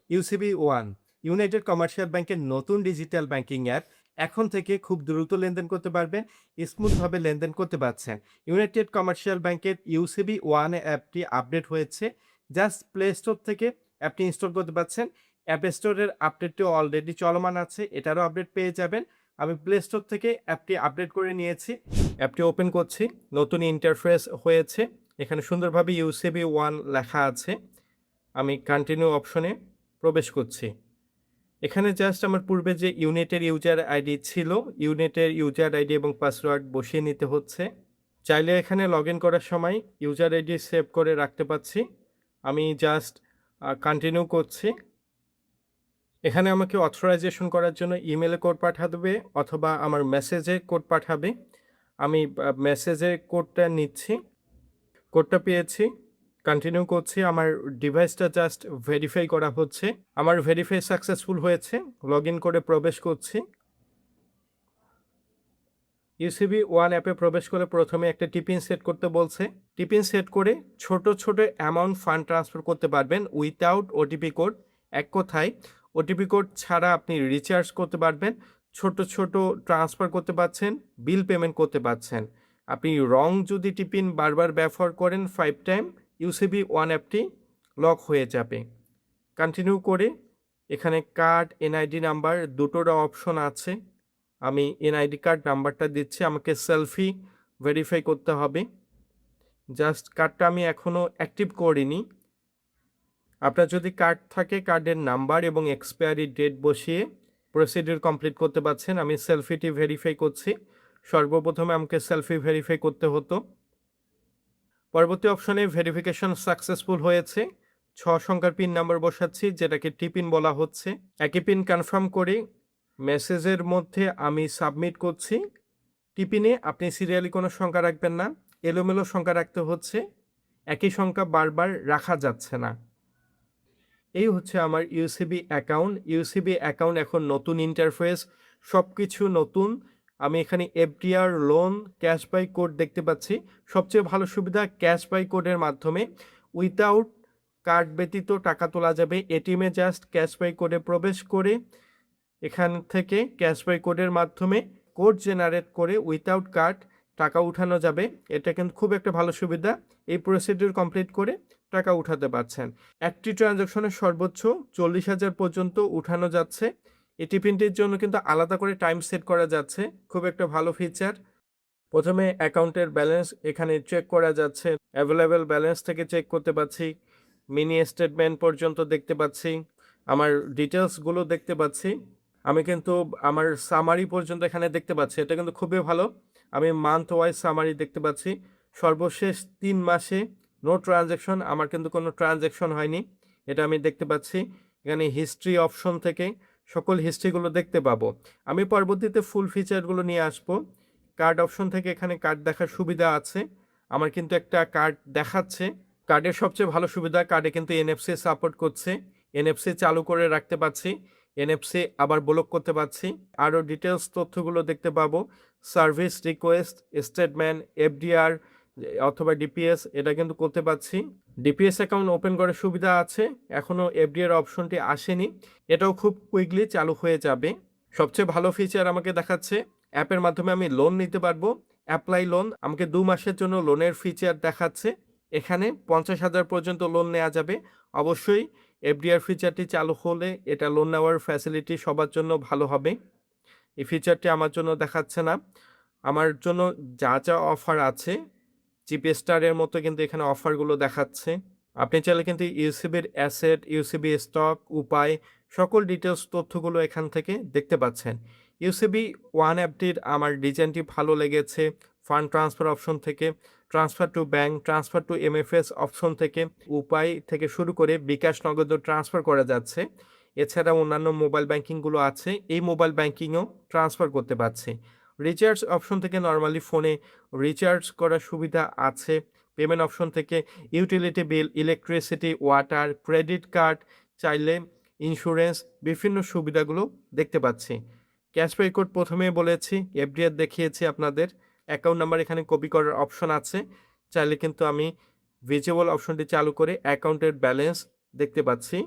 UCB one United commercial ব্যাংকের নতুন digital banking app. এখন থেকে খুব দ্রুত লেনদেন করতে পারবেন, স্মুথভাবে লেনদেন করতে পারছেন। ইউনাইটেড কমার্শিয়াল ব্যাংকের ইউসিবি ওয়ান অ্যাপটি আপডেট হয়েছে। জাস্ট প্লে স্টোর থেকে অ্যাপটি ইনস্টল করতে পারছেন। অ্যাপ স্টোরের আপডেটটিও অলরেডি চলমান আছে, এটারও আপডেট পেয়ে যাবেন। আমি প্লে স্টোর থেকে অ্যাপটি আপডেট করে নিয়েছি। অ্যাপটি ওপেন করছি, নতুন ইন্টারফেস হয়েছে। এখানে সুন্দরভাবে ইউসিবি ওয়ান লেখা আছে। আমি কন্টিনিউ অপশনে প্রবেশ করছি। এখানে জাস্ট আমার পূর্বে যে ইউনিটের ইউজার আইডি ছিল, ইউনিটের ইউজার আইডি এবং পাসওয়ার্ড বসিয়ে নিতে হচ্ছে। চাইলে এখানে লগ ইন করার সময় ইউজার আইডি সেভ করে রাখতে পারছি। আমি জাস্ট কন্টিনিউ করছি। এখানে আমাকে অথরাইজেশন করার জন্য ইমেলে কোড পাঠাবে অথবা আমার মেসেজে কোড পাঠাবে। আমি মেসেজে কোডটা নিচ্ছি। কোডটা পেয়েছি, কন্টিনিউ করছি। আমার ডিভাইসটা জাস্ট ভেরিফাই করা হচ্ছে। আমার ভেরিফাই সাকসেসফুল হয়েছে। লগ ইন করে প্রবেশ করছি। ইউসিবি ওয়ান অ্যাপে প্রবেশ করে প্রথমে একটা টিপিন সেট করতে বলছে। টিপিন সেট করে ছোট ছোট অ্যামাউন্ট ফান্ড ট্রান্সফার করতে পারবেন উইথাউট ওটিপি কোড। এক কথায় ওটিপি কোড ছাড়া আপনি রিচার্জ করতে পারবেন, ছোট ছোট ট্রান্সফার করতে পারছেন, বিল পেমেন্ট করতে পারছেন। আপনি রং যদি টিপিন বারবার ব্যবহার করেন 5 টাইম, ইউসিবি ওয়ান অ্যাপটি লক হয়ে যাবে। কন্টিনিউ করে এখানে কার্ড, এনআইডি নাম্বার দুটোর অপশন আছে। আমি এনআইডি কার্ড নাম্বারটা দিচ্ছি। আমাকে সেলফি ভেরিফাই করতে হবে। জাস্ট কার্ডটা আমি এখনও অ্যাক্টিভ করিনি। আপনার যদি কার্ড থাকে, কার্ডের নাম্বার এবং এক্সপায়ারি ডেট বসিয়ে প্রসিডিউর কমপ্লিট করতে পারছেন। আমি সেলফিটি ভেরিফাই করছি। সর্বপ্রথমে আমাকে সেলফি ভেরিফাই করতে হতো। পরবর্তী অপশনে ভেরিফিকেশন সাকসেসফুল হয়েছে। 6 সংখ্যার পিন নাম্বার বসাচ্ছি, যেটাকে টিপিন বলা হচ্ছে। একই পিন কনফার্ম করে মেসেজের মধ্যে আমি সাবমিট করছি। টিপিনে আপনি সিরিয়ালি কোনো সংখ্যা রাখবেন না, এলোমেলো সংখ্যা রাখতে হচ্ছে। একই সংখ্যা বারবার রাখা যাচ্ছে না। এই হচ্ছে আমার ইউসিবি অ্যাকাউন্ট। ইউসিবি অ্যাকাউন্ট এখন নতুন ইন্টারফেস, সব কিছু নতুন। আমি এখানে FDR, loan, cash by code দেখতে পাচ্ছি। সবচেয়ে ভালো সুবিধা, ক্যাশ বাই কোডের মাধ্যমে উইথাউট কার্ড ব্যতীত টাকা তোলা যাবে। এটিএমে জাস্ট ক্যাশ বাই কোডে প্রবেশ করে এখান থেকে ক্যাশ বাই কোডের মাধ্যমে কোড জেনারেট করে উইথাউট কার্ড টাকা উঠানো যাবে। এটা কিন্তু খুব একটা ভালো সুবিধা। এই প্রসিডিউর কমপ্লিট করে টাকা উঠাতে পারছেন। একটি ট্রানজাকশনে সর্বোচ্চ 40,000 পর্যন্ত উঠানো যাচ্ছে। এটি প্রিন্টের জন্য কিন্তু আলাদা করে টাইম সেট করা যাচ্ছে, খুব একটা ভালো ফিচার। প্রথমে অ্যাকাউন্টের ব্যালেন্স এখানে চেক করা যাচ্ছে। অ্যাভেলেবেল ব্যালেন্স থেকে চেক করতে পাচ্ছি, মিনি স্টেটমেন্ট পর্যন্ত দেখতে পাচ্ছি, আমার ডিটেলসগুলো দেখতে পাচ্ছি। আমি কিন্তু আমার সামারি পর্যন্ত এখানে দেখতে পাচ্ছি, এটা কিন্তু খুবই ভালো। আমি মান্থ ওয়াইজ সামারি দেখতে পাচ্ছি। সর্বশেষ 3 মাসে নো ট্রানজ্যাকশন, আমার কিন্তু কোনো ট্রানজ্যাকশন হয়নি, এটা আমি দেখতে পাচ্ছি। এখানে হিস্ট্রি অপশন থেকে সকল হিস্ট্রিগুলো দেখতে পাবো। আমি পরবর্তীতে ফুল ফিচারগুলো নিয়ে আসবো। কার্ড অপশন থেকে এখানে কার্ড দেখার সুবিধা আছে। আমার কিন্তু একটা কার্ড দেখাচ্ছে। কার্ডের সবচেয়ে ভালো সুবিধা, কার্ডে কিন্তু এনএফসি সাপোর্ট করছে। এনএফসি চালু করে রাখতে পারছি, এনএফসি আবার ব্লক করতে পারছি। আরও ডিটেলস তথ্যগুলো দেখতে পাবো। সার্ভিস রিকোয়েস্ট, স্টেটমেন্ট, এফডিআর অথবা ডিপিএস, এটা কিন্তু করতে পারছি। ডিপিএস অ্যাকাউন্ট ওপেন করার সুবিধা আছে, এখনও এফডিআর অপশনটি আসেনি, এটাও খুব কুইকলি চালু হয়ে যাবে। সবচেয়ে ভালো ফিচার আমাকে দেখাচ্ছে, অ্যাপের মাধ্যমে আমি লোন নিতে পারবো। অ্যাপ্লাই লোন, আমাকে 2 মাসের জন্য লোনের ফিচার দেখাচ্ছে। এখানে 50,000 পর্যন্ত লোন নেওয়া যাবে। অবশ্যই এফডিআর ফিচারটি চালু হলে এটা লোন নেওয়ার ফ্যাসিলিটি সবার জন্য ভালো হবে। এই ফিচারটি আমার জন্য দেখাচ্ছে না। আমার জন্য যা যা অফার আছে, জিপি স্টারের মতো কিন্তু এখানে অফারগুলো দেখাচ্ছে। আপনি চাইলে কিন্তু ইউসিবির অ্যাসেট, ইউসিবি স্টক, উপায়, সকল ডিটেলস তথ্যগুলো এখান থেকে দেখতে পাচ্ছেন। ইউসিবি ওয়ান অ্যাপটির আমার ডিজাইনটি ভালো লেগেছে। ফান্ড ট্রান্সফার অপশন থেকে, transfer to bank, transfer to MFS option থেকে, উপায় থেকে শুরু করে বিকাশ নগদও ট্রান্সফার করা যাচ্ছে। এছাড়া অন্যান্য মোবাইল ব্যাংকিংগুলো আছে, এই মোবাইল ব্যাংকিংও ট্রান্সফার করতে পারছি। রিচার্জ অপশন থেকে নর্মালি ফোনে রিচার্জ করার সুবিধা আছে। পেমেন্ট অপশন থেকে utility bill, electricity, water, credit card, চাইলে ইন্স্যুরেন্স, বিভিন্ন সুবিধাগুলো দেখতে পাচ্ছি। ক্যাশব্যাক কোড প্রথমে বলেছি, এফডিআর দেখিয়েছি আপনাদের। অ্যাকাউন্ট নাম্বার এখানে কপি করার অপশন আছে, চাইলে কিন্তু আমি ভিজিবল অপশনটি চালু করে অ্যাকাউন্টের ব্যালেন্স দেখতে পাচ্ছি।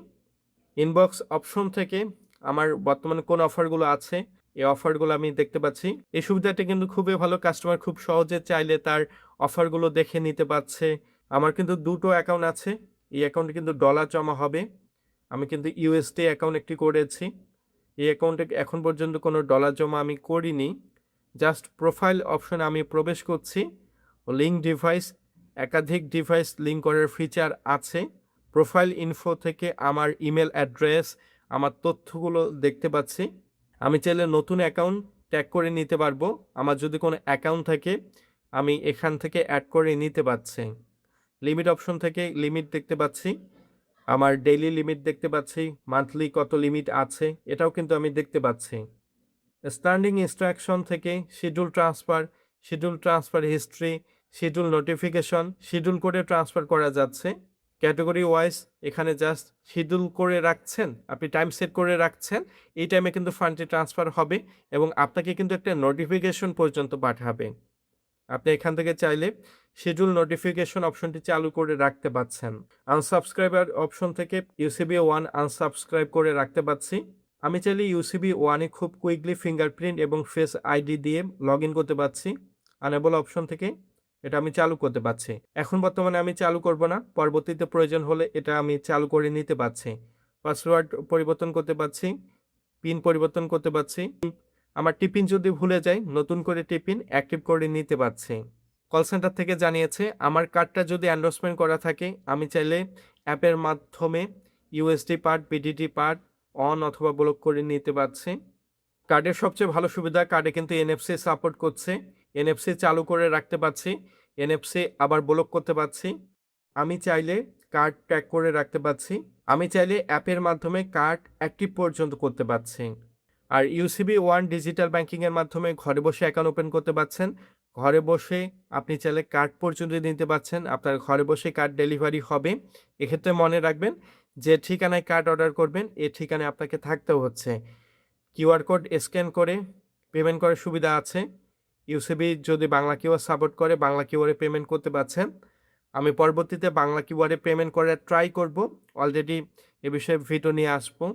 ইনবক্স অপশন থেকে আমার বর্তমানে কোন অফারগুলো আছে এই অফারগুলো আমি দেখতে পাচ্ছি। এই সুবিধাটা কিন্তু খুবই ভালো, কাস্টমার খুব সহজে চাইলে তার অফারগুলো দেখে নিতে পারছে। আমার কিন্তু দুটো অ্যাকাউন্ট আছে, এই অ্যাকাউন্টে কিন্তু ডলার জমা হবে। আমি কিন্তু ইউএসডি অ্যাকাউন্ট একটি করেছি, এই অ্যাকাউন্টে এখন পর্যন্ত কোনো ডলার জমা আমি করিনি। জাস্ট প্রোফাইল অপশনে আমি প্রবেশ করছি, লিঙ্ক ডিভাইস, একাধিক ডিভাইস লিঙ্ক করার ফিচার আছে। প্রোফাইল ইনফো থেকে আমার ইমেল অ্যাড্রেস, আমার তথ্যগুলো দেখতে পাচ্ছি। আমি চাইলে নতুন অ্যাকাউন্ট ট্যাগ করে নিতে পারবো। আমার যদি কোনো অ্যাকাউন্ট থাকে আমি এখান থেকে অ্যাড করে নিতে পারছি। লিমিট অপশন থেকে লিমিট দেখতে পাচ্ছি, আমার ডেইলি লিমিট দেখতে পাচ্ছি, মান্থলি কত লিমিট আছে এটাও কিন্তু আমি দেখতে পাচ্ছি। স্ট্যান্ডিং ইনস্ট্রাকশন থেকে schedule transfer history, schedule notification, schedule করে ট্রান্সফার করা যাচ্ছে। ক্যাটাগরি ওয়াইজ এখানে জাস্ট শিডিউল করে রাখছেন, আপনি টাইম সেট করে রাখছেন, এই টাইমে কিন্তু ফান্ডটি ট্রান্সফার হবে এবং আপনাকে কিন্তু একটা নোটিফিকেশন পর্যন্ত পাঠাবে। আপনি এখান থেকে চাইলে শিডিউল নোটিফিকেশন অপশনটি চালু করে রাখতে পাচ্ছেন। আনসাবস্ক্রাইবার অপশন থেকে ইউসিবি ওয়ান আনসাবস্ক্রাইব করে রাখতে পাচ্ছি। আমি চাইলে ইউসিবি ওয়ানে খুব কুইকলি ফিঙ্গারপ্রিন্ট এবং ফেস আইডি দিয়ে লগ ইন করতে পারছি। আনেবল অপশন থেকে এটা আমি চালু করতে পারছি। এখন বর্তমানে আমি চালু করব না, পরবর্তীতে প্রয়োজন হলে এটা আমি চালু করে নিতে পারছি। পাসওয়ার্ড পরিবর্তন করতে পারছি, পিন পরিবর্তন করতে পারছি। আমার টিপিন যদি ভুলে যাই নতুন করে টিপিন অ্যাক্টিভ করে নিতে পারছি। কল সেন্টার থেকে জানিয়েছে আমার কার্ডটা যদি এন্ডোর্সমেন্ট করা থাকে আমি চাইলে অ্যাপের মাধ্যমে USD part, BDT part on অথবা ব্লক করে নিতে পারছি। কার্ডের সবচেয়ে ভালো সুবিধা কার্ডে কিন্তু এনএফসি সাপোর্ট করছে, এনএফসি চালু করে রাখতে পারছি, এনএফসি আবার ব্লক করতে পারছি। আমি চাইলে কার্ড ট্যাগ করে রাখতে পারছি, আমি চাইলে অ্যাপের মাধ্যমে কার্ড অ্যাক্টিভ পর্যন্ত করতে পারছি। আর ইউসিবি ওয়ান ডিজিটাল ব্যাংকিংয়ের মাধ্যমে ঘরে বসে অ্যাকাউন্ট ওপেন করতে পারছেন। ঘরে বসে আপনি চাইলে কার্ড পর্যন্ত নিতে পারছেন, আপনার ঘরে বসে কার্ড ডেলিভারি হবে। এক্ষেত্রে মনে রাখবেন যে ঠিকানায় কার্ড অর্ডার করবেন এ ঠিকানায় আপনাকে থাকতেও হচ্ছে। কিউআর কোড স্ক্যান করে পেমেন্ট করার সুবিধা আছে। ইউসিবি যদি বাংলা কিউআর সাপোর্ট করে বাংলা কিউআরে পেমেন্ট করতে পারছেন। আমি পরবর্তীতে বাংলা কিউআরে পেমেন্ট করার ট্রাই করব, অলরেডি এ বিষয়ে ভিডিও নিয়ে আসবো।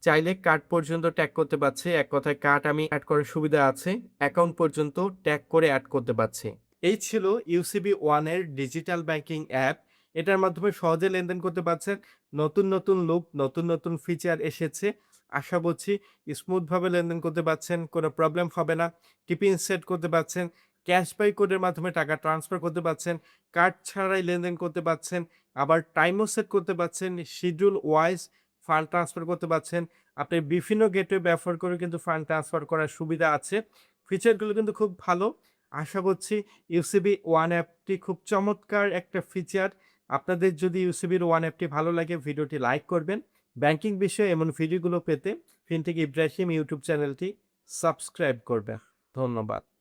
চাইলে কার্ড পর্যন্ত ট্যাগ করতে পারছি, এক কথায় কার্ড আমি অ্যাড করার সুবিধা আছে, অ্যাকাউন্ট পর্যন্ত ট্যাগ করে অ্যাড করতে পারছি। এই ছিল ইউসিবি ওয়ানের ডিজিটাল ব্যাংকিং অ্যাপ। এটার মাধ্যমে সহজে লেনদেন করতে পারছেন। নতুন নতুন লুক, নতুন নতুন ফিচার এসেছে। আশা করছি স্মুথভাবে লেনদেন করতে পারছেন, কোনো প্রবলেম হবে না। টিপিন সেট করতে পারছেন, ক্যাশবাই কোডের মাধ্যমে টাকা ট্রান্সফার করতে পারছেন, কার্ড ছাড়াই লেনদেন করতে পারছেন, আবার টাইমও সেট করতে পারছেন, শিডিউল ওয়াইজ ফান্ড ট্রান্সফার করতে পারছেন। আপনি বিভিন্ন গেটওয়ে ব্যবহার করে কিন্তু ফান্ড ট্রান্সফার করার সুবিধা আছে। ফিচারগুলো কিন্তু খুব ভালো। আশা করছি ইউসিবি ওয়ান অ্যাপটি খুব চমৎকার একটা ফিচার। আপনাদের যদি ইউসিবির ওয়ান অ্যাপটি ভালো লাগে ভিডিওটি লাইক করবেন। ব্যাংকিং বিষয়ে এমন ভিডিওগুলো পেতে ফিনটেক ইব্রাহিম ইউটিউব চ্যানেলটি সাবস্ক্রাইব করবেন। ধন্যবাদ।